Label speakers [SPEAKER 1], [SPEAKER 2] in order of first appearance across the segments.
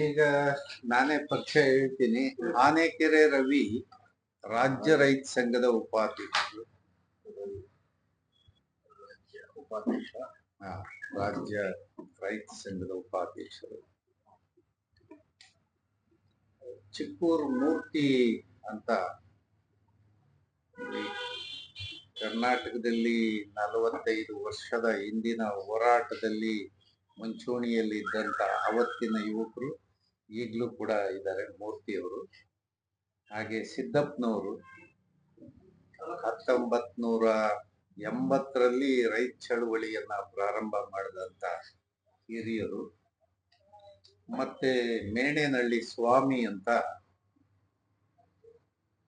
[SPEAKER 1] ಈಗ ನಾನೇ ಪಕ್ಷ ಹೇಳ್ತೀನಿ. ಆನೆಕೆರೆ ರವಿ ರಾಜ್ಯ ರೈತ ಸಂಘದ ಉಪಾಧ್ಯಕ್ಷರು. ರಾಜ್ಯ ರೈತ ಸಂಘದ ಉಪಾಧ್ಯಕ್ಷರು. ಚಿಕ್ಕೂರು ಮೂರ್ತಿ ಅಂತ ಕರ್ನಾಟಕದಲ್ಲಿ 45 ವರ್ಷದ ಹಿಂದಿನ ಹೋರಾಟದಲ್ಲಿ ಮುಂಚೂಣಿಯಲ್ಲಿ ಇದ್ದಂತ ಅವತ್ತಿನ ಯುವಕರು ಈಗಲೂ ಕೂಡ ಇದ್ದಾರೆ, ಮೂರ್ತಿಯವರು. ಹಾಗೆ ಸಿದ್ದಪ್ಪನವರು 1980ರಲ್ಲಿ ರೈತ ಚಳವಳಿಯನ್ನ ಪ್ರಾರಂಭ ಮಾಡಿದಂತ ಹಿರಿಯರು. ಮತ್ತೆ ಮೇಣೇನಹಳ್ಳಿ ಸ್ವಾಮಿ ಅಂತ,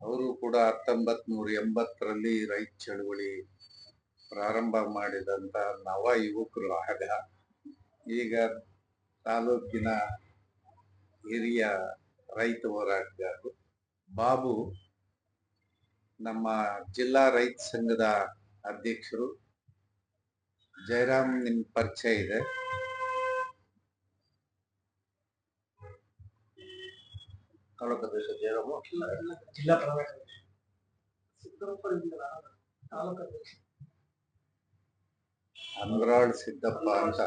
[SPEAKER 1] ಅವರು ಕೂಡ 1980ರಲ್ಲಿ ರೈತ ಚಳವಳಿ ಪ್ರಾರಂಭ ಮಾಡಿದಂತ ನವ ಯುವಕರು. ಆಗ ಈಗ ತಾಲೂಕಿನ ಹಿರಿಯ ರೈತ ಹೋರಾಟಗಾರರು. ಬಾಬು ನಮ್ಮ ಜಿಲ್ಲಾ ರೈತ ಸಂಘದ ಅಧ್ಯಕ್ಷರು. ಜಯರಾಮ್ ನಿಮ್ ಪರಿಚಯ ಇದೆ. ತಾಲೂಕು ಅಧ್ಯಕ್ಷ ಜಯರಾಮು, ಜಿಲ್ಲಾ ಅಂದ್ರಾಳ್ ಸಿದ್ದಪ್ಪ ಅಂತ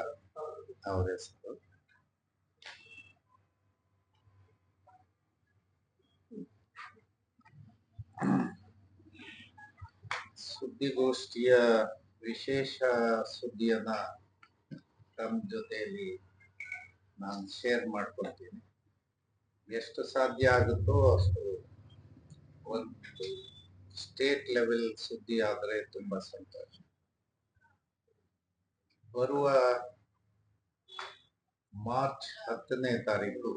[SPEAKER 1] ಅವ್ರ ಹೆಸರು. ಸುದ್ದಿಗೋಷ್ಠಿಯ ವಿಶೇಷ ಸುದ್ದಿಯನ್ನ ತಮ್ಮ ಜೊತೆಯಲ್ಲಿ ನಾನು ಶೇರ್ ಮಾಡ್ಕೊಳ್ತೀನಿ. ಎಷ್ಟು ಸಾಧ್ಯ ಆಗುತ್ತೋ ಅಷ್ಟು ಒಂದು ಸ್ಟೇಟ್ ಲೆವೆಲ್ ಸುದ್ದಿ ಆದರೆ ತುಂಬಾ ಸಂತೋಷ. ಬರುವ ಮಾರ್ಚ್ 10ನೇ ತಾರೀಕು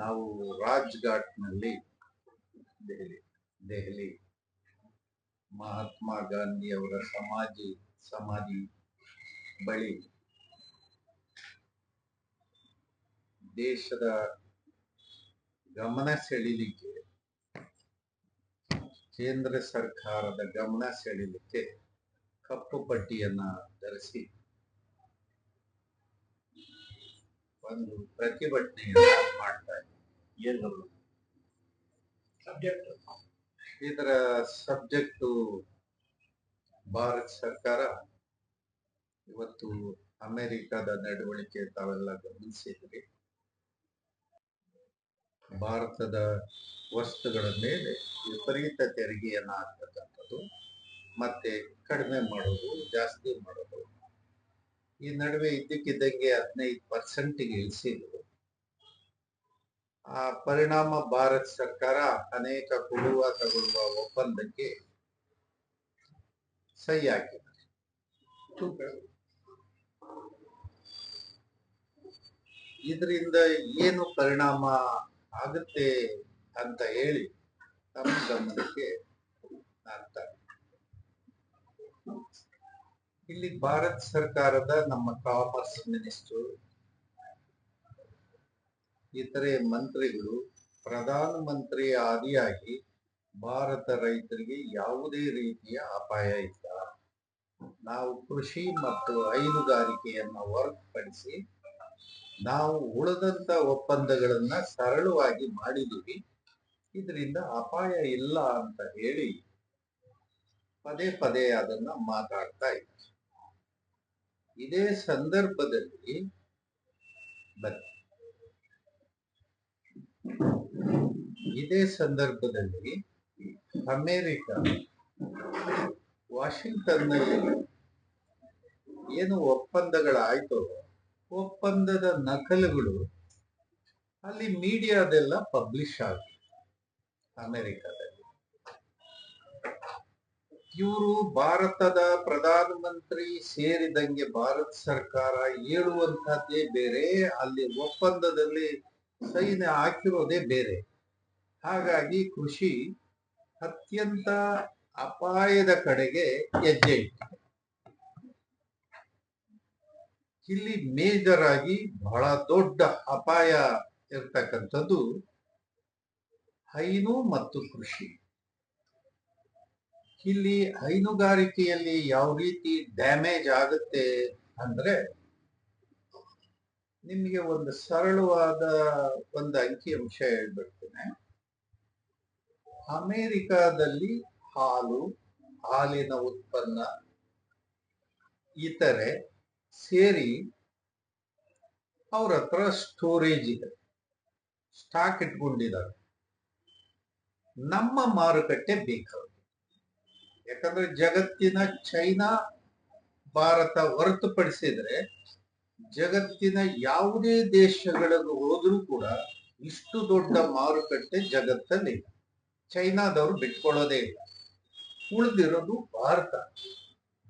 [SPEAKER 1] ನಾವು ರಾಜ್ ಘಾಟ್ನಲ್ಲಿ ದೆಹಲಿ ಮಹಾತ್ಮ ಗಾಂಧಿ ಅವರ ಸಮಾಧಿ ಬಳಿ ದೇಶದ ಗಮನ ಸೆಳೀಲಿಕ್ಕೆ, ಕೇಂದ್ರ ಸರ್ಕಾರದ ಗಮನ ಸೆಳೀಲಿಕ್ಕೆ ಕಪ್ಪು ಪಟ್ಟಿಯನ್ನ ಧರಿಸಿ ಒಂದು ಪ್ರತಿಭಟನೆಯನ್ನ ಮಾಡ್ತಾ ಇದ್ದೀವಿ. ಇದರ ಸಬ್ಜೆಕ್ಟು ಭಾರತ ಸರ್ಕಾರ ಇವತ್ತು ಅಮೆರಿಕದ ನಡವಳಿಕೆ ತಾವೆಲ್ಲ ಗಮನಿಸಿದ್ರಿ. ಭಾರತದ ವಸ್ತುಗಳ ಮೇಲೆ ವಿಪರೀತ ತೆರಿಗೆಯನ್ನ ಹಾಕ್ತಕ್ಕಂಥದ್ದು, ಮತ್ತೆ ಕಡಿಮೆ ಮಾಡೋದು, ಜಾಸ್ತಿ ಮಾಡೋದು. ಈ ನಡುವೆ ಇದ್ದಕ್ಕಿದ್ದಂಗೆ 15%ಗೆ ಇಳಿಸಿದ್ರು. ಆ ಪರಿಣಾಮ ಭಾರತ ಸರ್ಕಾರ ಅನೇಕ ಕೊಡುವ ತಗೊಳ್ಳುವ ಒಪ್ಪಂದಕ್ಕೆ ಸಹಿ ಹಾಕಿದೆ. ಇದರಿಂದ ಏನು ಪರಿಣಾಮ ಆಗುತ್ತೆ ಅಂತ ಹೇಳಿ ನಮ್ಮ ಗಮನಕ್ಕೆ ನಾನು ಇಲ್ಲಿ ಭಾರತ ಸರ್ಕಾರದ ನಮ್ಮ ಕಾಮರ್ಸ್ ಮಿನಿಸ್ಟರ್, ಇತರೆ ಮಂತ್ರಿಗಳು, ಪ್ರಧಾನ ಮಂತ್ರಿ ಆದಿಯಾಗಿ ಭಾರತ ರೈತರಿಗೆ ಯಾವುದೇ ರೀತಿಯ ಅಪಾಯ ಇಲ್ಲ, ನಾವು ಕೃಷಿ ಮತ್ತು ಹೈನುಗಾರಿಕೆಯನ್ನ ಹೊರತುಪಡಿಸಿ ನಾವು ಉಳಿದಂತ ಒಪ್ಪಂದಗಳನ್ನ ಸರಳವಾಗಿ ಮಾಡಿದೀವಿ, ಇದರಿಂದ ಅಪಾಯ ಇಲ್ಲ ಅಂತ ಹೇಳಿ ಪದೇ ಪದೇ ಅದನ್ನ ಮಾತಾಡ್ತಾ ಇದ್ದಾರೆ. ಇದೇ ಸಂದರ್ಭದಲ್ಲಿ ಅಮೆರಿಕ ವಾಷಿಂಗ್ಟನ್ನಲ್ಲಿ ಏನು ಒಪ್ಪಂದಗಳಾಯ್ತು, ಒಪ್ಪಂದದ ನಕಲುಗಳು ಅಲ್ಲಿ ಮೀಡಿಯಾದೆಲ್ಲ ಪಬ್ಲಿಷ್ ಆಗಿದೆ ಅಮೆರಿಕದಲ್ಲಿ. ಇವರು ಭಾರತದ ಪ್ರಧಾನಮಂತ್ರಿ ಸೇರಿದಂಗೆ ಭಾರತ ಸರ್ಕಾರ ಹೇಳುವಂತಹದ್ದೇ ಬೇರೆ, ಅಲ್ಲಿ ಒಪ್ಪಂದದಲ್ಲಿ ಸೈನ್ಯ ಹಾಕಿರೋದೇ ಬೇರೆ. ಹಾಗಾಗಿ ಕೃಷಿ ಅತ್ಯಂತ ಅಪಾಯದ ಕಡೆಗೆ ಹೆಜ್ಜೆ ಇಟ್ಟಿದೆ. ಇಲ್ಲಿ ಮೇಜರ್ ಆಗಿ ಬಹಳ ದೊಡ್ಡ ಅಪಾಯ ಇರ್ತಕ್ಕಂಥದ್ದು ಹೈನು ಮತ್ತು ಕೃಷಿ. ಇಲ್ಲಿ ಹೈನುಗಾರಿಕೆಯಲ್ಲಿ ಯಾವ ರೀತಿ ಡ್ಯಾಮೇಜ್ ಆಗುತ್ತೆ ಅಂದ್ರೆ, ನಿಮಗೆ ಒಂದು ಸರಳವಾದ ಒಂದು ಅಂಕಿಅಂಶ ಹೇಳ್ಬಿಡ್ತೇನೆ. ಅಮೆರಿಕಾದಲ್ಲಿ ಹಾಲಿನ ಉತ್ಪನ್ನ ಇತರೆ ಸೇರಿ ಅವ್ರ ಹತ್ರ ಸ್ಟೋರೇಜ್ ಇದೆ, ಸ್ಟಾಕ್ ಇಟ್ಕೊಂಡಿದ್ದಾರೆ. ನಮ್ಮ ಮಾರುಕಟ್ಟೆ ಬೇಕಾಗುತ್ತೆ. ಯಾಕಂದ್ರೆ ಜಗತ್ತಿನ ಚೈನಾ ಭಾರತ ಹೊರತುಪಡಿಸಿದ್ರೆ ಜಗತ್ತಿನ ಯಾವುದೇ ದೇಶಗಳಿಗೆ ಹೋದ್ರೂ ಕೂಡ ಇಷ್ಟು ದೊಡ್ಡ ಮಾರುಕಟ್ಟೆ ಜಗತ್ತಲ್ಲಿ ಚೈನಾದವರು ಬಿಟ್ಕೊಳ್ಳೋದೇ ಇಲ್ಲ. ಉಳಿದಿರೋದು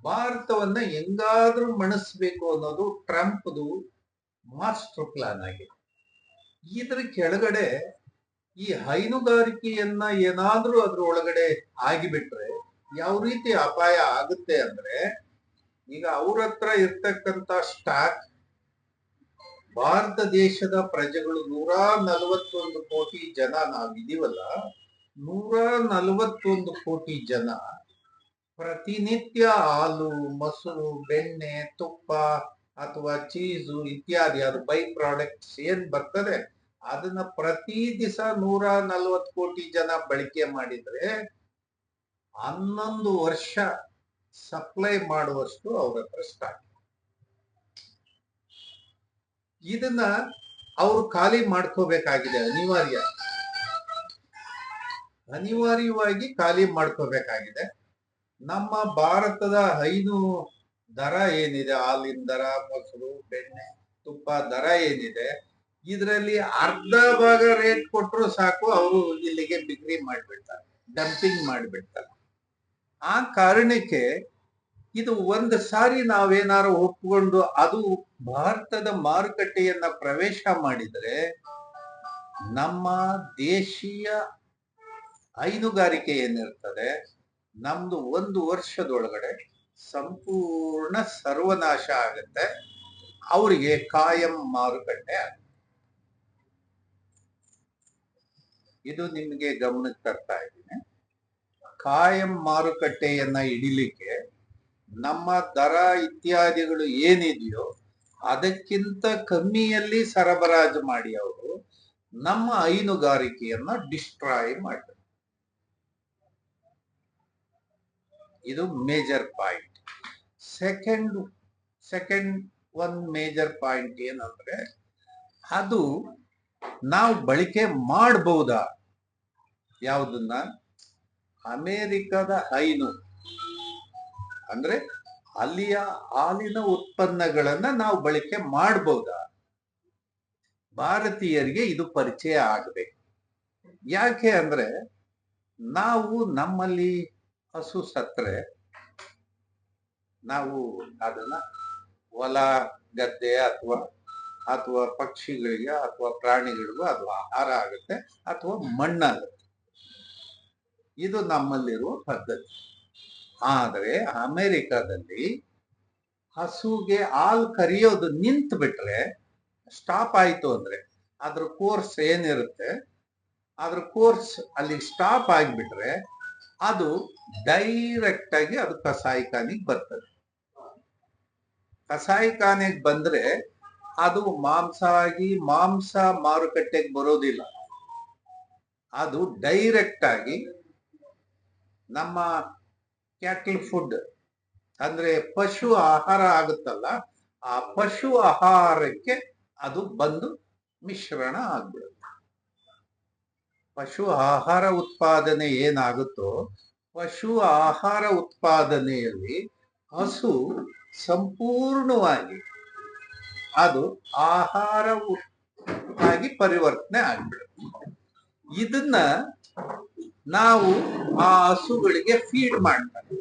[SPEAKER 1] ಭಾರತವನ್ನ ಹೆಂಗಾದ್ರೂ ಮಣಿಸ್ಬೇಕು ಅನ್ನೋದು ಟ್ರಂಪ್ದು ಮಾಸ್ಟರ್ ಪ್ಲಾನ್ ಆಗಿದೆ. ಇದ್ರ ಕೆಳಗಡೆ ಈ ಹೈನುಗಾರಿಕೆಯನ್ನ ಏನಾದ್ರೂ ಅದ್ರ ಒಳಗಡೆ ಆಗಿಬಿಟ್ರೆ ಯಾವ ರೀತಿ ಅಪಾಯ ಆಗುತ್ತೆ ಅಂದ್ರೆ, ಈಗ ಅವ್ರ ಹತ್ರ ಇರ್ತಕ್ಕಂತ ಸ್ಟಾಕ್ ಭಾರತ ದೇಶದ ಪ್ರಜೆಗಳು 141 ಕೋಟಿ ಜನ ನಾವಿದೀವಲ್ಲ, 141 ಕೋಟಿ ಜನ ಪ್ರತಿನಿತ್ಯ ಹಾಲು, ಮೊಸರು, ಬೆಣ್ಣೆ, ತುಪ್ಪ ಅಥವಾ ಚೀಸು ಇತ್ಯಾದಿ ಅದು ಬೈ ಪ್ರಾಡಕ್ಟ್ಸ್ ಏನ್ ಬರ್ತದೆ ಅದನ್ನ ಪ್ರತಿ ದಿವಸ 140 ಕೋಟಿ ಜನ ಬಳಕೆ ಮಾಡಿದ್ರೆ 11 ವರ್ಷ ಸಪ್ಲೈ ಮಾಡುವಷ್ಟು ಅವ್ರ ಹತ್ರ ಸ್ಟಾಕ್. ಇದನ್ನ ಅವರು ಖಾಲಿ ಮಾಡ್ಕೋಬೇಕಾಗಿದೆ, ಅನಿವಾರ್ಯವಾಗಿ ಖಾಲಿ ಮಾಡ್ಕೋಬೇಕಾಗಿದೆ. ನಮ್ಮ ಭಾರತದ ಹೈನು ದರ ಏನಿದೆ, ಹಾಲಿನ ದರ, ಮೊಸರು, ಬೆಣ್ಣೆ, ತುಪ್ಪ ದರ ಏನಿದೆ, ಇದರಲ್ಲಿ ಅರ್ಧ ಭಾಗ ರೇಟ್ ಕೊಟ್ಟರು ಸಾಕು, ಅವರು ಇಲ್ಲಿಗೆ ಬಿಕ್ರಿ ಮಾಡಿಬಿಡ್ತಾರೆ, ಡಂಪಿಂಗ್ ಮಾಡಿಬಿಡ್ತಾರೆ. ಆ ಕಾರಣಕ್ಕೆ ಇದು ಒಂದು ಸಾರಿ ನಾವೇನಾರು ಒಪ್ಕೊಂಡು ಅದು ಭಾರತದ ಮಾರುಕಟ್ಟೆಯನ್ನ ಪ್ರವೇಶ ಮಾಡಿದ್ರೆ ನಮ್ಮ ದೇಶೀಯ ಹೈನುಗಾರಿಕೆ ಏನಿರ್ತದೆ ನಮ್ದು 1 ವರ್ಷದೊಳಗಡೆ ಸಂಪೂರ್ಣ ಸರ್ವನಾಶ ಆಗುತ್ತೆ. ಅವರಿಗೆ ಕಾಯಂ ಮಾರುಕಟ್ಟೆ ಆಗುತ್ತೆ. ಇದು ನಿಮಗೆ ಗಮನಕ್ಕೆ ತರ್ತಾ ಇದ್ದೀನಿ. ಕಾಯಂ ಮಾರುಕಟ್ಟೆಯನ್ನ ಹಿಡಿಲಿಕ್ಕೆ ನಮ್ಮ ದರ ಇತ್ಯಾದಿಗಳು ಏನಿದೆಯೋ ಅದಕ್ಕಿಂತ ಕಮ್ಮಿಯಲ್ಲಿ ಸರಬರಾಜು ಮಾಡಿ ಅವರು ನಮ್ಮ ಹೈನುಗಾರಿಕೆಯನ್ನ ಡಿಸ್ಟ್ರಾಯ್ ಮಾಡ್ತಾರೆ. ಇದು major point. Second one major point ಏನಂದ್ರೆ, ಅದು ನಾವು ಬಳಕೆ ಮಾಡಬಹುದಾ? ಯಾವುದನ್ನ? ಅಮೆರಿಕದ ಹೈನು ಅಂದ್ರೆ ಅಲ್ಲಿಯ ಹಾಲಿನ ಉತ್ಪನ್ನಗಳನ್ನ ನಾವು ಬಳಕೆ ಮಾಡಬಹುದಾ? ಭಾರತೀಯರಿಗೆ ಇದು ಪರಿಚಯ ಆಗಬೇಕು. ಯಾಕೆ ಅಂದ್ರೆ, ನಾವು ನಮ್ಮಲ್ಲಿ ಹಸು ಸತ್ರೆ ನಾವು ಅದನ್ನ ಹೊಲ ಗದ್ದೆ ಅಥವಾ ಪಕ್ಷಿಗಳಿಗೆ ಅಥವಾ ಪ್ರಾಣಿಗಳಿಗೂ ಅದು ಆಹಾರ ಆಗುತ್ತೆ ಅಥವಾ ಮಣ್ಣಾಗುತ್ತೆ. ಇದು ನಮ್ಮಲ್ಲಿರುವ ಪದ್ಧತಿ. ಆದ್ರೆ ಅಮೆರಿಕದಲ್ಲಿ ಹಸುಗೆ ಹಾಲು ಕರಿಯೋದು ನಿಂತು ಬಿಟ್ರೆ, ಸ್ಟಾಪ್ ಆಯ್ತು ಅಂದ್ರೆ, ಅದ್ರ ಕೋರ್ಸ್ ಏನಿರುತ್ತೆ ಅದ್ರ ಕೋರ್ಸ್ ಅಲ್ಲಿ ಸ್ಟಾಪ್ ಆಗಿಬಿಟ್ರೆ ಅದು ಡೈರೆಕ್ಟ್ ಆಗಿ ಅದು ಕಸಾಯಿಖಾನೆಗೆ ಬರ್ತದೆ. ಕಸಾಯಿಖಾನೆಗೆ ಬಂದ್ರೆ ಅದು ಮಾಂಸ ಮಾರುಕಟ್ಟೆಗೆ ಬರೋದಿಲ್ಲ. ಅದು ಡೈರೆಕ್ಟ್ ಆಗಿ ನಮ್ಮ ಕ್ಯಾಟಲ್ ಫುಡ್ ಅಂದ್ರೆ ಪಶು ಆಹಾರ ಆಗುತ್ತಲ್ಲ, ಆ ಪಶು ಆಹಾರಕ್ಕೆ ಅದು ಬಂದು ಮಿಶ್ರಣ ಆಗ್ಬಿಡುತ್ತೆ. ಪಶು ಆಹಾರ ಉತ್ಪಾದನೆ ಏನಾಗುತ್ತೋ, ಪಶು ಆಹಾರ ಉತ್ಪಾದನೆಯಲ್ಲಿ ಹಸು ಸಂಪೂರ್ಣವಾಗಿ ಅದು ಆಹಾರ ಆಗಿ ಪರಿವರ್ತನೆ ಆಗ್ಬಿಡುತ್ತೆ. ಇದನ್ನ ನಾವು ಆ ಹಸುಗಳಿಗೆ ಫೀಡ್ ಮಾಡ್ತಾರೆ.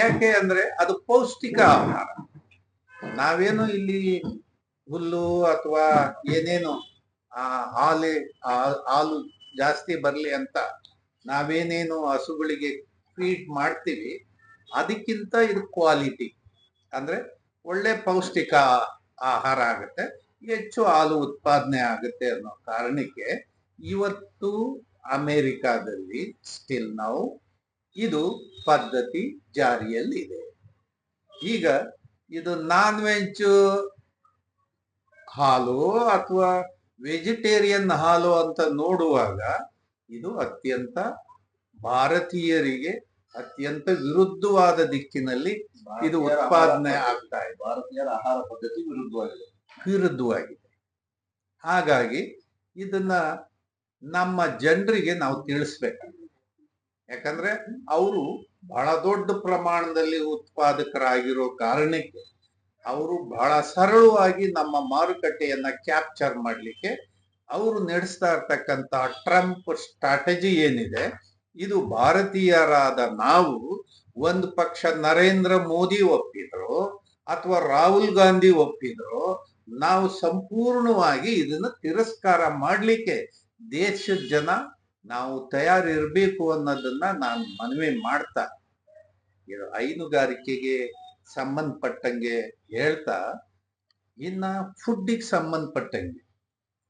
[SPEAKER 1] ಯಾಕೆ ಅಂದ್ರೆ ಅದು ಪೌಷ್ಟಿಕ ಆಹಾರ. ನಾವೇನು ಇಲ್ಲಿ ಹುಲ್ಲು ಅಥವಾ ಏನೇನು ಹಾಲು ಜಾಸ್ತಿ ಬರ್ಲಿ ಅಂತ ನಾವೇನೇನು ಹಸುಗಳಿಗೆ ಫೀಡ್ ಮಾಡ್ತೀವಿ, ಅದಕ್ಕಿಂತ ಇದು ಕ್ವಾಲಿಟಿ ಅಂದ್ರೆ ಒಳ್ಳೆ ಪೌಷ್ಟಿಕ ಆಹಾರ ಆಗುತ್ತೆ, ಹೆಚ್ಚು ಹಾಲು ಉತ್ಪಾದನೆ ಆಗುತ್ತೆ ಅನ್ನೋ ಕಾರಣಕ್ಕೆ ಇವತ್ತು ಅಮೆರಿಕಾದಲ್ಲಿ ಸ್ಟಿಲ್ ನಾವು ಇದು ಪದ್ಧತಿ ಜಾರಿಯಲ್ಲಿದೆ. ಈಗ ಇದು ನಾನ್ ವೆಜ್ ಹಾಲು ಅಥವಾ ವೆಜಿಟೇರಿಯನ್ ಹಾಲು ಅಂತ ನೋಡುವಾಗ ಇದು ಅತ್ಯಂತ ಭಾರತೀಯರಿಗೆ ಅತ್ಯಂತ ವಿರುದ್ಧವಾದ ದಿಕ್ಕಿನಲ್ಲಿ ಇದು ಉತ್ಪಾದನೆ ಆಗ್ತಾ ಇದೆ.
[SPEAKER 2] ಭಾರತೀಯರ ಆಹಾರ ಪದ್ಧತಿ
[SPEAKER 1] ವಿರುದ್ಧವಾಗಿದೆ. ಹಾಗಾಗಿ ಇದನ್ನ ನಮ್ಮ ಜನರಿಗೆ ನಾವು ತಿಳಿಸ್ಬೇಕು. ಯಾಕಂದ್ರೆ ಅವರು ಬಹಳ ದೊಡ್ಡ ಪ್ರಮಾಣದಲ್ಲಿ ಉತ್ಪಾದಕರಾಗಿರೋ ಕಾರಣಕ್ಕೆ ಅವರು ಬಹಳ ಸರಳವಾಗಿ ನಮ್ಮ ಮಾರುಕಟ್ಟೆಯನ್ನ ಕ್ಯಾಪ್ಚರ್ ಮಾಡ್ಲಿಕ್ಕೆ ಅವರು ನಡೆಸ್ತಾ ಇರ್ತಕ್ಕಂತ ಟ್ರಂಪ್ ಸ್ಟ್ರಾಟಜಿ ಏನಿದೆ, ಇದು ಭಾರತೀಯರಾದ ನಾವು ಒಂದು ಪಕ್ಷ ನರೇಂದ್ರ ಮೋದಿ ಒಪ್ಪಿದ್ರು ಅಥವಾ ರಾಹುಲ್ ಗಾಂಧಿ ಒಪ್ಪಿದ್ರು, ನಾವು ಸಂಪೂರ್ಣವಾಗಿ ಇದನ್ನ ತಿರಸ್ಕಾರ ಮಾಡ್ಲಿಕ್ಕೆ ದೇಶದ ಜನ ನಾವು ತಯಾರಿರ್ಬೇಕು ಅನ್ನೋದನ್ನ ನಾನು ಮನವಿ ಮಾಡ್ತಾ ಹೈನುಗಾರಿಕೆಗೆ ಸಂಬಂಧಪಟ್ಟಂಗೆ ಹೇಳ್ತಾ, ಇನ್ನ ಫುಡ್ಡಿಗೆ ಸಂಬಂಧಪಟ್ಟಂಗೆ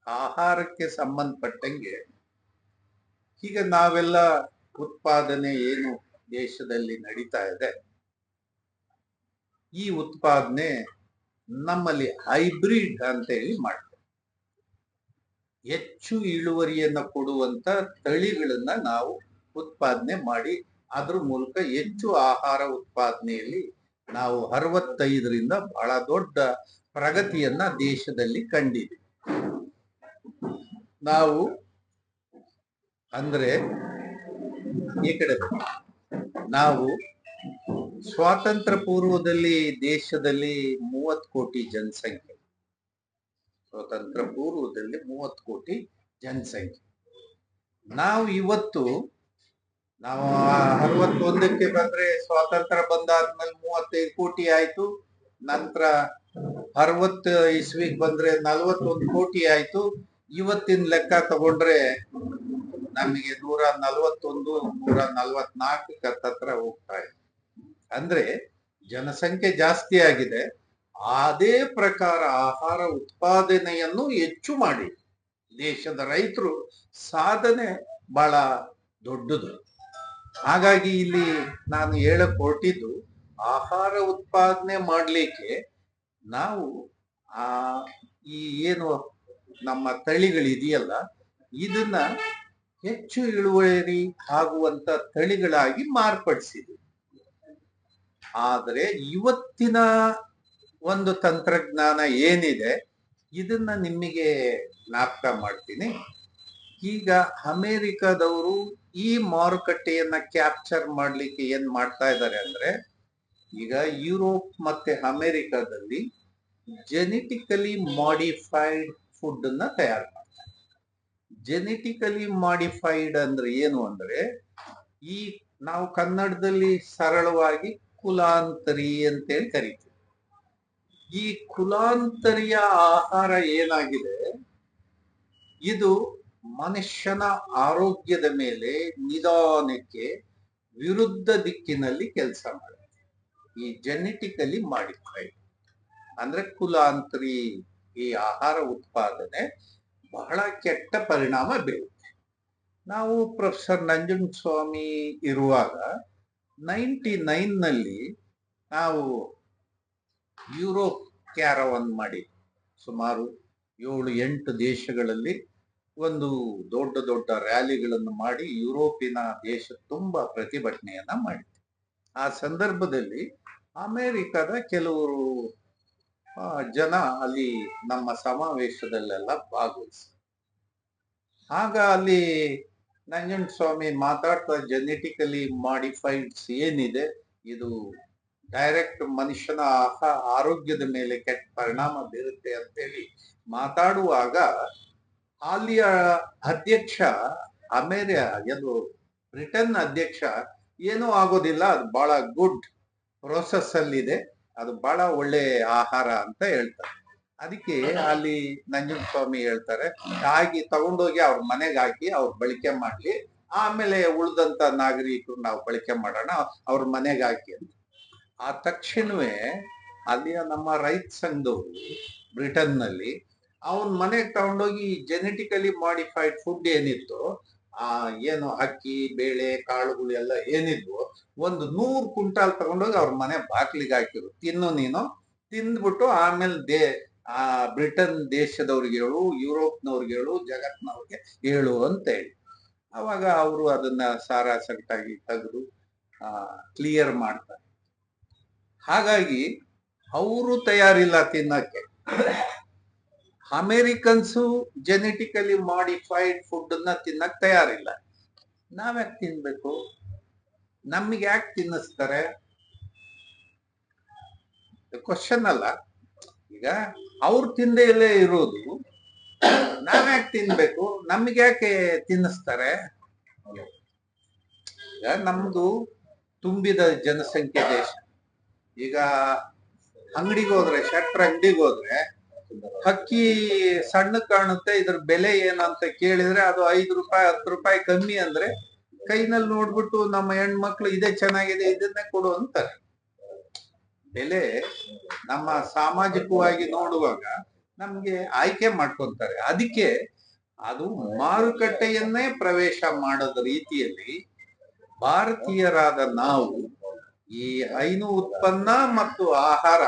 [SPEAKER 1] ಆಹಾರಕ್ಕೆ ಸಂಬಂಧಪಟ್ಟಂಗೆ ಈಗ ನಾವೆಲ್ಲ ಉತ್ಪಾದನೆ ಏನು ದೇಶದಲ್ಲಿ ನಡೀತಾ ಇದೆ, ಈ ಉತ್ಪಾದನೆ ನಮ್ಮಲ್ಲಿ ಹೈಬ್ರಿಡ್ ಅಂತ ಹೇಳಿ ಮಾಡ್ತಾರೆ. ಹೆಚ್ಚು ಇಳುವರಿಯನ್ನ ಕೊಡುವಂತ ತಳಿಗಳನ್ನ ನಾವು ಉತ್ಪಾದನೆ ಮಾಡಿ ಅದ್ರ ಮೂಲಕ ಹೆಚ್ಚು ಆಹಾರ ಉತ್ಪಾದನೆಯಲ್ಲಿ ನಾವು 65ರಿಂದ ಬಹಳ ದೊಡ್ಡ ಪ್ರಗತಿಯನ್ನ ದೇಶದಲ್ಲಿ ಕಂಡಿದೆ. ನಾವು ಅಂದ್ರೆ ಈ ಕಡೆ ನಾವು ಸ್ವಾತಂತ್ರ್ಯ ಪೂರ್ವದಲ್ಲಿ ದೇಶದಲ್ಲಿ 30 ಕೋಟಿ ಜನಸಂಖ್ಯೆ, ಸ್ವಾತಂತ್ರ್ಯ ಪೂರ್ವದಲ್ಲಿ 30 ಕೋಟಿ ಜನಸಂಖ್ಯೆ. ನಾವು ಇವತ್ತು ನಾವು 61ಕ್ಕೆ ಬಂದ್ರೆ ಸ್ವಾತಂತ್ರ್ಯ ಬಂದಾದ್ಮೇಲೆ 35 ಕೋಟಿ ಆಯ್ತು. ನಂತರ 60 ಇಸ್ವಿಗೆ ಬಂದ್ರೆ 41 ಕೋಟಿ ಆಯ್ತು. ಇವತ್ತಿನ ಲೆಕ್ಕ ತಗೊಂಡ್ರೆ ನಮಗೆ 141 144 ಹತ್ರ ಹೋಗ್ತಾ ಇದೆ. ಅಂದ್ರೆ ಜನಸಂಖ್ಯೆ ಜಾಸ್ತಿ ಆಗಿದೆ, ಅದೇ ಪ್ರಕಾರ ಆಹಾರ ಉತ್ಪಾದನೆಯನ್ನು ಹೆಚ್ಚು ಮಾಡಿ ದೇಶದ ರೈತರು ಸಾಧನೆ ಬಹಳ ದೊಡ್ಡದು. ಹಾಗಾಗಿ ಇಲ್ಲಿ ನಾನು ಹೇಳಕ್ ಹೊರಟಿದ್ದು, ಆಹಾರ ಉತ್ಪಾದನೆ ಮಾಡ್ಲಿಕ್ಕೆ ನಾವು ಈ ಏನು ನಮ್ಮ ತಳಿಗಳಿದೆಯಲ್ಲ ಇದನ್ನ ಹೆಚ್ಚು ಇಳುವರಿ ಆಗುವಂತ ತಳಿಗಳಾಗಿ ಮಾರ್ಪಡಿಸಿದ್ವಿ. ಆದರೆ ಇವತ್ತಿನ ಒಂದು ತಂತ್ರಜ್ಞಾನ ಏನಿದೆ ಇದನ್ನ ನಿಮಗೆ ಜ್ಞಾಪಕ ಮಾಡ್ತೀನಿ. ಈಗ ಅಮೆರಿಕದವರು ಈ ಮಾರುಕಟ್ಟೆಯನ್ನ ಕ್ಯಾಪ್ಚರ್ ಮಾಡ್ಲಿಕ್ಕೆ ಏನ್ ಮಾಡ್ತಾ ಇದ್ದಾರೆ ಅಂದ್ರೆ, ಈಗ ಯುರೋಪ್ ಮತ್ತೆ ಅಮೆರಿಕದಲ್ಲಿ ಜೆನೆಟಿಕಲಿ ಮಾಡಿಫೈಡ್ ಫುಡ್ ಅನ್ನ ತಯಾರು ಮಾಡ್ತಾರೆ. ಜೆನೆಟಿಕಲಿ ಮಾಡಿಫೈಡ್ ಅಂದ್ರೆ ಏನು ಅಂದ್ರೆ, ಈ ನಾವು ಕನ್ನಡದಲ್ಲಿ ಸರಳವಾಗಿ ಕುಲಾಂತರಿ ಅಂತೇಳಿ ಕರಿತೀವಿ. ಈ ಕುಲಾಂತರಿಯ ಆಹಾರ ಏನಾಗಿದೆ, ಇದು ಮನುಷ್ಯನ ಆರೋಗ್ಯದ ಮೇಲೆ ನಿಧಾನಕ್ಕೆ ವಿರುದ್ಧ ದಿಕ್ಕಿನಲ್ಲಿ ಕೆಲಸ ಮಾಡುತ್ತೆ. ಈ ಜೆನೆಟಿಕಲಿ ಮಾಡಿಫೈಡ್ ಅಂದ್ರೆ ಕುಲಾಂತರಿ ಈ ಆಹಾರ ಉತ್ಪಾದನೆ ಬಹಳ ಕೆಟ್ಟ ಪರಿಣಾಮ ಬೀರುತ್ತೆ. ನಾವು ಪ್ರೊಫೆಸರ್ ನಂಜುಂಡಸ್ವಾಮಿ ಇರುವಾಗ 99ನಲ್ಲಿ ನಾವು ಯುರೋಪ್ ಕ್ಯಾರವನ್ ಮಾಡಿ ಸುಮಾರು 7-8 ದೇಶಗಳಲ್ಲಿ ಒಂದು ದೊಡ್ಡ ದೊಡ್ಡ ರ್ಯಾಲಿಗಳನ್ನು ಮಾಡಿ ಯುರೋಪಿನ ದೇಶ ತುಂಬಾ ಪ್ರತಿಭಟನೆಯನ್ನ ಮಾಡಿದ್ವಿ. ಆ ಸಂದರ್ಭದಲ್ಲಿ ಅಮೆರಿಕದ ಕೆಲವರು ಜನ ಅಲ್ಲಿ ನಮ್ಮ ಸಮಾವೇಶದಲ್ಲೆಲ್ಲ ಭಾಗವಹಿಸಿ, ಆಗ ಅಲ್ಲಿ ನಂಜುಂಡಸ್ವಾಮಿ ಮಾತಾಡ್ತಾ ಜೆನೆಟಿಕಲಿ ಮಾಡಿಫೈಡ್ಸ್ ಏನಿದೆ ಇದು ಡೈರೆಕ್ಟ್ ಮನುಷ್ಯನ ಆರೋಗ್ಯದ ಮೇಲೆ ಕೆಟ್ಟ ಪರಿಣಾಮ ಬೀರುತ್ತೆ ಅಂತೇಳಿ ಮಾತಾಡುವಾಗ, ಅಲ್ಲಿಯ ಅಧ್ಯಕ್ಷ ಇದು ಬ್ರಿಟನ್ ಅಧ್ಯಕ್ಷ ಏನೂ ಆಗೋದಿಲ್ಲ, ಅದು ಬಹಳ ಗುಡ್ ಪ್ರೋಸೆಸ್ ಅಲ್ಲಿದೆ, ಅದು ಬಹಳ ಒಳ್ಳೆ ಆಹಾರ ಅಂತ ಹೇಳ್ತಾರೆ. ಅದಕ್ಕೆ ಅಲ್ಲಿ ನಂಜುಂಡಸ್ವಾಮಿ ಹೇಳ್ತಾರೆ, ಹಾಕಿ ತಗೊಂಡೋಗಿ ಅವ್ರ ಮನೆಗೆ ಹಾಕಿ ಅವ್ರು ಬಳಕೆ ಮಾಡ್ಲಿ, ಆಮೇಲೆ ಉಳಿದಂತ ನಾಗರಿಕರು ನಾವು ಬಳಕೆ ಮಾಡೋಣ, ಅವ್ರ ಮನೆಗೆ ಹಾಕಿ ಅಂತ. ಆ ತಕ್ಷಣವೇ ಅಲ್ಲಿಯ ನಮ್ಮ ರೈತ ಸಂಘದವರು ಬ್ರಿಟನ್ ನಲ್ಲಿ ಅವನ್ ಮನೆಗೆ ತಗೊಂಡೋಗಿ ಜೆನೆಟಿಕಲಿ ಮಾಡಿಫೈಡ್ ಫುಡ್ ಏನಿತ್ತು ಆ ಏನು ಅಕ್ಕಿ ಬೇಳೆ ಕಾಳುಗಳು ಎಲ್ಲ ಏನಿದ್ವು ಒಂದು 100 ಕ್ವಿಂಟಾಲ್ ತಗೊಂಡೋಗಿ ಅವ್ರ ಮನೆ ಬಾಗ್ಲಿಗೆ ಹಾಕಿರು, ತಿನ್ನು ನೀನು, ತಿಂದ್ಬಿಟ್ಟು ಆಮೇಲೆ ಆ ಬ್ರಿಟನ್ ದೇಶದವ್ರಿಗೆ ಹೇಳು, ಯುರೋಪ್ನವ್ರಿಗೆ ಹೇಳು, ಜಗತ್ನವ್ರಿಗೆ ಹೇಳು ಅಂತ ಹೇಳಿ. ಅವಾಗ ಅವರು ಅದನ್ನ ಸಾರಾಸಗಟಾಗಿ ತೆಗೆದು ಕ್ಲಿಯರ್ ಮಾಡ್ತಾರೆ. ಹಾಗಾಗಿ ಅವರು ತಯಾರಿಲ್ಲ ತಿನ್ನಕ್ಕೆ. ಅಮೇರಿಕನ್ಸು ಜೆನೆಟಿಕಲಿ ಮಾಡಿಫೈಡ್ ಫುಡ್ ಅನ್ನ ತಿನ್ನಕ್ ತಯಾರಿಲ್ಲ. ನಾವ್ಯಾಕೆ ತಿನ್ಬೇಕು? ನಮ್ಗೆ ಯಾಕೆ ತಿನ್ನಿಸ್ತಾರೆ? ಕ್ವಶನ್ ಅಲ್ಲ. ಈಗ ಅವ್ರು ತಿಂದೇ ಇಲ್ಲೇ ಇರೋದು, ನಾವ್ಯಾಕೆ ತಿನ್ಬೇಕು? ನಮ್ಗೆ ಯಾಕೆ ತಿನ್ನಿಸ್ತಾರೆ? ಈಗ ನಮ್ದು ತುಂಬಿದ ಜನಸಂಖ್ಯೆ ದೇಶ. ಈಗ ಅಂಗಡಿಗೆ ಹೋದ್ರೆ, ಶಟ್ರ್ ಅಂಗಡಿಗೆ ಹೋದ್ರೆ ಅಕ್ಕಿ ಸಣ್ಣ ಕಾಣುತ್ತೆ, ಇದ್ರ ಬೆಲೆ ಏನಂತ ಕೇಳಿದ್ರೆ ಅದು 5 ರೂಪಾಯಿ 10 ರೂಪಾಯಿ ಕಮ್ಮಿ ಅಂದ್ರೆ ಕೈನಲ್ಲಿ ನೋಡ್ಬಿಟ್ಟು ನಮ್ಮ ಹೆಣ್ಮಕ್ಳು ಇದೇ ಚೆನ್ನಾಗಿದೆ ಇದನ್ನೇ ಕೊಡು ಅಂತಾರೆ. ಬೆಲೆ ನಮ್ಮ ಸಾಮಾಜಿಕವಾಗಿ ನೋಡುವಾಗ ನಮ್ಗೆ ಆಯ್ಕೆ ಮಾಡ್ಕೊಂತಾರೆ. ಅದಕ್ಕೆ ಅದು ಮಾರುಕಟ್ಟೆಯನ್ನೇ ಪ್ರವೇಶ ಮಾಡೋದ ರೀತಿಯಲ್ಲಿ ಭಾರತೀಯರಾದ ನಾವು ಈ ಹೈನು ಉತ್ಪನ್ನ ಮತ್ತು ಆಹಾರ,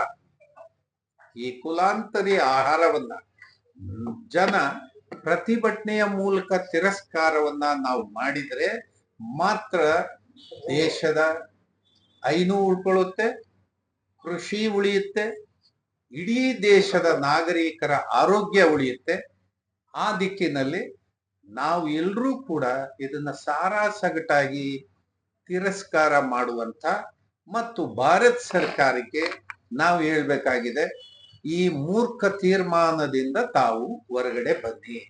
[SPEAKER 1] ಈ ಕುಲಾಂತರಿ ಆಹಾರವನ್ನ ಜನ ಪ್ರತಿಭಟನೆಯ ಮೂಲಕ ತಿರಸ್ಕಾರವನ್ನ ನಾವು ಮಾಡಿದ್ರೆ ಮಾತ್ರ ದೇಶದ ಹೈನು ಉಳ್ಕೊಳ್ಳುತ್ತೆ, ಕೃಷಿ ಉಳಿಯುತ್ತೆ, ಇಡೀ ದೇಶದ ನಾಗರಿಕರ ಆರೋಗ್ಯ ಉಳಿಯುತ್ತೆ. ಆ ದಿಕ್ಕಿನಲ್ಲಿ ನಾವು ಎಲ್ಲರೂ ಕೂಡ ಇದನ್ನ ಸಾರಾಸಗಟಾಗಿ ತಿರಸ್ಕಾರ ಮಾಡುವಂತ ಮತ್ತು ಭಾರತ ಸರ್ಕಾರಕ್ಕೆ ನಾವು ಹೇಳ್ಬೇಕಾಗಿದೆ, ಈ ಮೂರ್ಖ ತೀರ್ಮಾನದಿಂದ ತಾವು ಹೊರಗಡೆ ಬನ್ನಿ.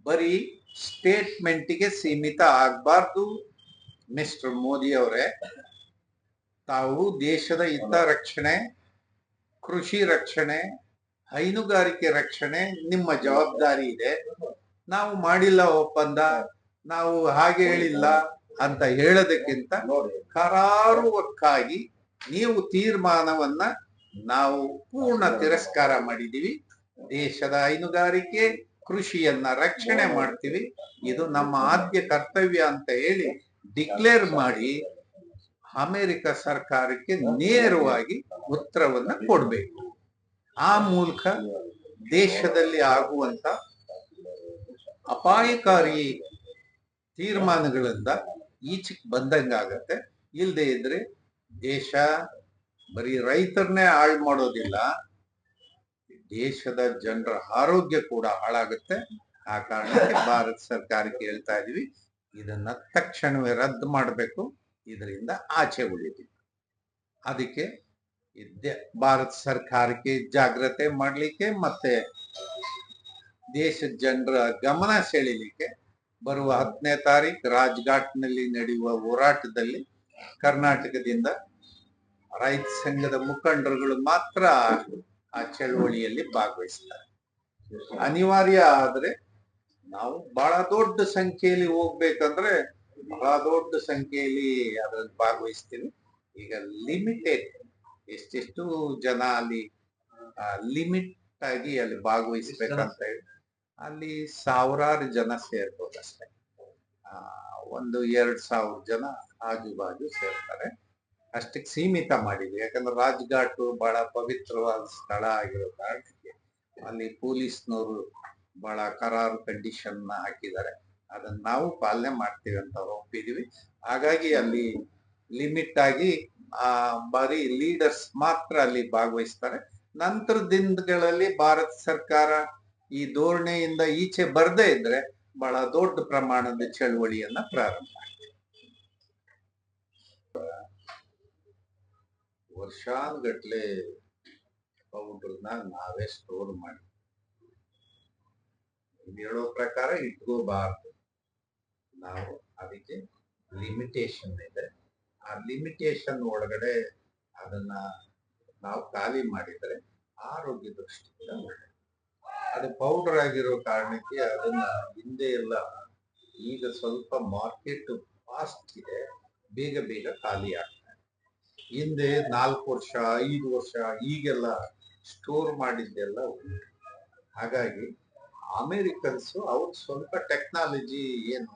[SPEAKER 1] ಬರೀ ಸ್ಟೇಟ್ಮೆಂಟ್ಗೆ ಸೀಮಿತ ಆಗ್ಬಾರ್ದು. ಮಿಸ್ಟರ್ ಮೋದಿ ಅವರೇ, ತಾವು ದೇಶದ ಹಿತ ರಕ್ಷಣೆ, ಕೃಷಿ ರಕ್ಷಣೆ, ಹೈನುಗಾರಿಕೆ ರಕ್ಷಣೆ ನಿಮ್ಮ ಜವಾಬ್ದಾರಿ ಇದೆ. ನಾವು ಮಾಡಿಲ್ಲ ಒಪ್ಪಂದ, ನಾವು ಹಾಗೆ ಹೇಳಿಲ್ಲ ಅಂತ ಹೇಳೋದಕ್ಕಿಂತ ಕರಾರುವಕ್ಕಾಗಿ ನೀವು ತೀರ್ಮಾನವನ್ನ ನಾವು ಪೂರ್ಣ ತಿರಸ್ಕಾರ ಮಾಡಿದೀವಿ, ದೇಶದ ಹೈನುಗಾರಿಕೆ ಕೃಷಿಯನ್ನ ರಕ್ಷಣೆ ಮಾಡ್ತೀವಿ, ಇದು ನಮ್ಮ ಆದ್ಯ ಕರ್ತವ್ಯ ಅಂತ ಹೇಳಿ ಡಿಕ್ಲೇರ್ ಮಾಡಿ ಅಮೆರಿಕ ಸರ್ಕಾರಕ್ಕೆ ನೇರವಾಗಿ ಉತ್ತರವನ್ನ ಕೊಡ್ಬೇಕು. ಆ ಮೂಲಕ ದೇಶದಲ್ಲಿ ಆಗುವಂತ ಅಪಾಯಕಾರಿ ತೀರ್ಮಾನಗಳಿಂದ ಈಚೆಗೆ ಬಂದಂಗಾಗತ್ತೆ. ಇಲ್ಲದೆ ಇದ್ರೆ ದೇಶ ಬರೀ ರೈತರನ್ನೇ ಹಾಳು ಮಾಡೋದಿಲ್ಲ, ದೇಶದ ಜನರ ಆರೋಗ್ಯ ಕೂಡ ಹಾಳಾಗುತ್ತೆ. ಆ ಕಾರಣಕ್ಕೆ ಭಾರತ ಸರ್ಕಾರಕ್ಕೆ ಹೇಳ್ತಾ ಇದೀವಿ, ಇದನ್ನ ತಕ್ಷಣವೇ ರದ್ದು ಮಾಡಬೇಕು, ಇದರಿಂದ ಆಚೆ ಉಳಿತೀವಿ. ಅದಕ್ಕೆ ಭಾರತ ಸರ್ಕಾರಕ್ಕೆ ಜಾಗ್ರತೆ ಮಾಡ್ಲಿಕ್ಕೆ ಮತ್ತೆ ದೇಶದ ಜನರ ಗಮನ ಸೆಳೀಲಿಕ್ಕೆ ಬರುವ 10ನೇ ತಾರೀಕು ರಾಜ್ಘಾಟ್ನಲ್ಲಿ ನಡೆಯುವ ಹೋರಾಟದಲ್ಲಿ ಕರ್ನಾಟಕದಿಂದ ರೈತ ಸಂಘದ ಮುಖಂಡರುಗಳು ಮಾತ್ರ ಆ ಚಳವಳಿಯಲ್ಲಿ ಭಾಗವಹಿಸ್ತಾರೆ. ಅನಿವಾರ್ಯ ಆದ್ರೆ ನಾವು ಬಹಳ ದೊಡ್ಡ ಸಂಖ್ಯೆಯಲ್ಲಿ ಹೋಗ್ಬೇಕಂದ್ರೆ ಬಹಳ ದೊಡ್ಡ ಸಂಖ್ಯೆಯಲ್ಲಿ ಅದ್ರಲ್ಲಿ ಭಾಗವಹಿಸ್ತೀವಿ. ಈಗ ಲಿಮಿಟೆಡ್ ಎಷ್ಟೆಷ್ಟು ಜನ ಅಲ್ಲಿ ಲಿಮಿಟ್ ಆಗಿ ಅಲ್ಲಿ ಭಾಗವಹಿಸ್ಬೇಕಂತ ಹೇಳಿ ಅಲ್ಲಿ ಸಾವಿರಾರು ಜನ ಸೇರ್ಬೋದು ಅಷ್ಟೇ. 1-2 ಸಾವಿರ ಜನ ಆಜು ಬಾಜು ಸೇರ್ತಾರೆ, ಅಷ್ಟಕ್ಕೆ ಸೀಮಿತ ಮಾಡಿದ್ವಿ. ಯಾಕಂದ್ರೆ ರಾಜ್ಘಾಟ್ ಬಹಳ ಪವಿತ್ರವಾದ ಸ್ಥಳ ಆಗಿರೋ ಕಾರಣಕ್ಕೆ ಅಲ್ಲಿ ಪೊಲೀಸ್ನವರು ಬಹಳ ಕರಾರು ಕಂಡೀಷನ್ ಹಾಕಿದ್ದಾರೆ. ಅದನ್ನ ನಾವು ಪಾಲನೆ ಮಾಡ್ತೀವಿ ಅಂತ ಒಪ್ಪಿದೀವಿ. ಹಾಗಾಗಿ ಅಲ್ಲಿ ಲಿಮಿಟ್ ಆಗಿ ಬರೀ ಲೀಡರ್ಸ್ ಮಾತ್ರ ಅಲ್ಲಿ ಭಾಗವಹಿಸ್ತಾರೆ. ನಂತರ ದಿನಗಳಲ್ಲಿ ಭಾರತ ಸರ್ಕಾರ ಈ ಧೋರಣೆಯಿಂದ ಈಚೆ ಬರ್ದೇ ಇದ್ರೆ ಬಹಳ ದೊಡ್ಡ ಪ್ರಮಾಣದ ಚಳವಳಿಯನ್ನ ಪ್ರಾರಂಭ ಮಾಡ್ತೀವಿ. ವರ್ಷಾನುಗಟ್ಲೆ ಪೌಡರ್ನ ನಾವೇ ಸ್ಟೋರ್ ಮಾಡಿ ಹೇಳೋ ಪ್ರಕಾರ ಇಟ್ಕೋಬಾರ್ದು. ನಾವು ಅದಕ್ಕೆ ಲಿಮಿಟೇಷನ್ ಇದೆ. ಆ ಲಿಮಿಟೇಷನ್ ಒಳಗಡೆ ಅದನ್ನ ನಾವು ಖಾಲಿ ಮಾಡಿದರೆ ಆರೋಗ್ಯ ದೃಷ್ಟಿಯಿಂದ ಒಳ್ಳೆ. ಅದು ಪೌಡರ್ ಆಗಿರೋ ಕಾರಣಕ್ಕೆ ಅದನ್ನ ಹಿಂದೆ ಎಲ್ಲ, ಈಗ ಸ್ವಲ್ಪ ಮಾರ್ಕೆಟ್ ಫಾಸ್ಟ್ ಇದೆ, ಬೇಗ ಬೇಗ ಖಾಲಿ ಆಗ್ತದೆ. ಹಿಂದೆ 4 ವರ್ಷ 5 ವರ್ಷ ಈಗೆಲ್ಲ ಸ್ಟೋರ್ ಮಾಡಿದ್ದೆಲ್ಲ ಉಂಟು. ಹಾಗಾಗಿ ಅಮೆರಿಕನ್ಸ್ ಅವ್ರು ಸ್ವಲ್ಪ ಟೆಕ್ನಾಲಜಿ ಏನು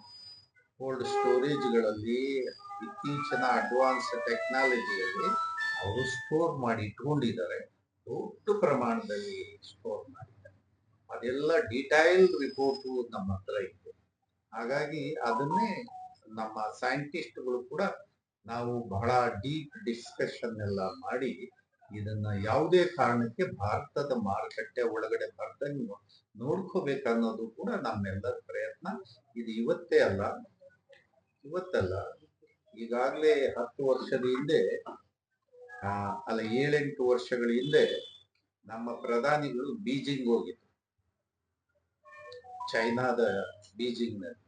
[SPEAKER 1] ಕೋಲ್ಡ್ ಸ್ಟೋರೇಜ್ಗಳಲ್ಲಿ ಇತ್ತೀಚಿನ ಅಡ್ವಾನ್ಸ್ ಟೆಕ್ನಾಲಜಿಯಲ್ಲಿ ಅವರು ಸ್ಟೋರ್ ಮಾಡಿ ಇಟ್ಕೊಂಡಿದ್ದಾರೆ. ದೊಡ್ಡ ಪ್ರಮಾಣದಲ್ಲಿ ಸ್ಟೋರ್ ಮಾಡಿದ್ದಾರೆ. ಅದೆಲ್ಲ ಡಿಟೈಲ್ ರಿಪೋರ್ಟು ನಮ್ಮ ಹತ್ರ ಇದೆ. ಹಾಗಾಗಿ ಅದನ್ನೇ ನಮ್ಮ ಸೈಂಟಿಸ್ಟ್ಗಳು ಕೂಡ ನಾವು ಬಹಳ ಡೀಪ್ ಡಿಸ್ಕಷನ್ ಎಲ್ಲ ಮಾಡಿ ಇದನ್ನ ಯಾವುದೇ ಕಾರಣಕ್ಕೆ ಭಾರತದ ಮಾರುಕಟ್ಟೆ ಒಳಗಡೆ ಬರ್ದಂಗೆ ನೋಡ್ಕೋಬೇಕನ್ನೋದು ಕೂಡ ನಮ್ಮೆಲ್ಲರ ಪ್ರಯತ್ನ. ಇದು ಇವತ್ತಲ್ಲ, ಈಗಾಗಲೇ 10 ವರ್ಷದ ಹಿಂದೆ, ಅಲ್ಲ 7-8 ವರ್ಷಗಳ ಹಿಂದೆ ನಮ್ಮ ಪ್ರಧಾನಿಗಳು ಬೀಜಿಂಗ್ ಹೋಗಿದ್ರು, ಚೈನಾದ ಬೀಜಿಂಗ್ನಲ್ಲಿ.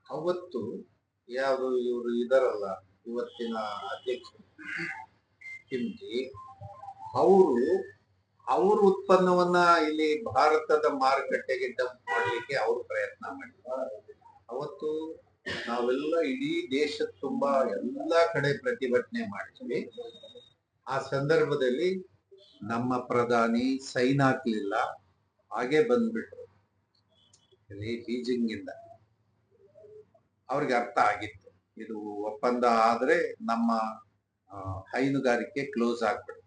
[SPEAKER 1] ಅವತ್ತು ಯಾವುದು ಇವರು ಇದರಲ್ಲ, ಇವತ್ತಿನ ಅಧ್ಯಕ್ಷರು ಕಿಮ್ಜಿ, ಅವ್ರ ಉತ್ಪನ್ನವನ್ನ ಇಲ್ಲಿ ಭಾರತದ ಮಾರುಕಟ್ಟೆಗೆ ಡಂಪ್ ಮಾಡ್ಲಿಕ್ಕೆ ಅವರು ಪ್ರಯತ್ನ ಮಾಡಿದ್ದಾರೆ. ಅವತ್ತು ನಾವೆಲ್ಲ ಇಡೀ ದೇಶದ ತುಂಬಾ ಎಲ್ಲಾ ಕಡೆ ಪ್ರತಿಭಟನೆ ಮಾಡಿದ್ವಿ. ಆ ಸಂದರ್ಭದಲ್ಲಿ ನಮ್ಮ ಪ್ರಧಾನಿ ಸೈನ್ ಹಾಕ್ಲಿಲ್ಲ, ಹಾಗೆ ಬಂದ್ಬಿಟ್ರು ಇಲ್ಲಿ ಬೀಜಿಂಗ್ ಇಂದ. ಅವ್ರಿಗೆ ಅರ್ಥ ಆಗಿತ್ತು ಇದು ಒಪ್ಪಂದ ಆದ್ರೆ ನಮ್ಮ ಹೈನುಗಾರಿಕೆ ಕ್ಲೋಸ್ ಆಗ್ಬಿಡುತ್ತೆ.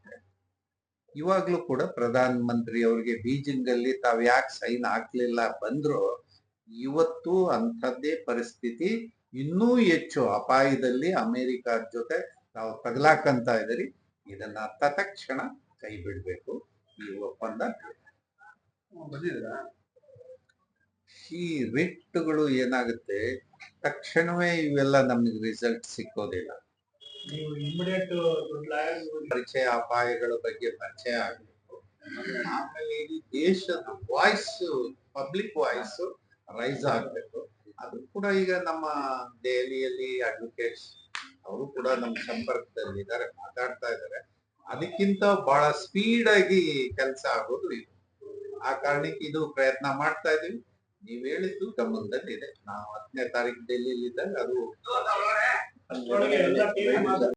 [SPEAKER 1] ಇವಾಗ್ಲೂ ಕೂಡ ಪ್ರಧಾನ ಮಂತ್ರಿ ಅವರಿಗೆ ಬೀಜಿಂಗ್ ಅಲ್ಲಿ ತಾವ್ ಯಾಕೆ ಸೈನ್ ಹಾಕ್ಲಿಲ್ಲ ಬಂದ್ರು, ಇವತ್ತು ಅಂಥದ್ದೇ ಪರಿಸ್ಥಿತಿ, ಇನ್ನೂ ಹೆಚ್ಚು ಅಪಾಯದಲ್ಲಿ ಅಮೆರಿಕ ಜೊತೆ ತಾವು ತಗಲಾಕಂತ ಇದ್ರಿ. ಇದನ್ನ ತತ್ಕ್ಷಣ ಕೈ ಬಿಡ್ಬೇಕು, ಈ ಒಪ್ಪಂದ. ಈ ರಿಟ್ಗಳು ಏನಾಗುತ್ತೆ, ತಕ್ಷಣವೇ ಇವೆಲ್ಲ ನಮ್ಗೆ ರಿಸಲ್ಟ್ ಸಿಕ್ಕೋದಿಲ್ಲ. ಪರಿಚಯ, ಅಪಾಯಗಳ ಬಗ್ಗೆ ಪರಿಚಯ ಆಗಬೇಕು. ಆಮೇಲೆ ಇಡೀ ದೇಶದ ವಾಯ್ಸ್, ಪಬ್ಲಿಕ್ ವಾಯ್ಸ್ ರೈಸ್ ಆಗ್ಬೇಕು. ಅದು ಕೂಡ ಈಗ ನಮ್ಮ ದೆಹಲಿಯಲ್ಲಿ ಅಡ್ವೊಕೇಟ್ಸ್ ಅವರು ಕೂಡ ನಮ್ಮ ಸಂಪರ್ಕದಲ್ಲಿ ಇದ್ದಾರೆ, ಮಾತಾಡ್ತಾ ಇದ್ದಾರೆ. ಅದಕ್ಕಿಂತ ಬಹಳ ಸ್ಪೀಡ್ ಆಗಿ ಕೆಲಸ ಆಗೋದು ಇದು. ಆ ಕಾರಣಕ್ಕೆ ಇದು ಪ್ರಯತ್ನ ಮಾಡ್ತಾ ಇದೀವಿ. ನೀವ್ ಹೇಳಿದ್ದು ಗಮನದಲ್ಲಿ ಇದೆ. ನಾವು 10ನೇ ತಾರೀಕು ಡೆಲ್ಲಿಯಲ್ಲಿ ಇದ್ದಾಗ ಅದು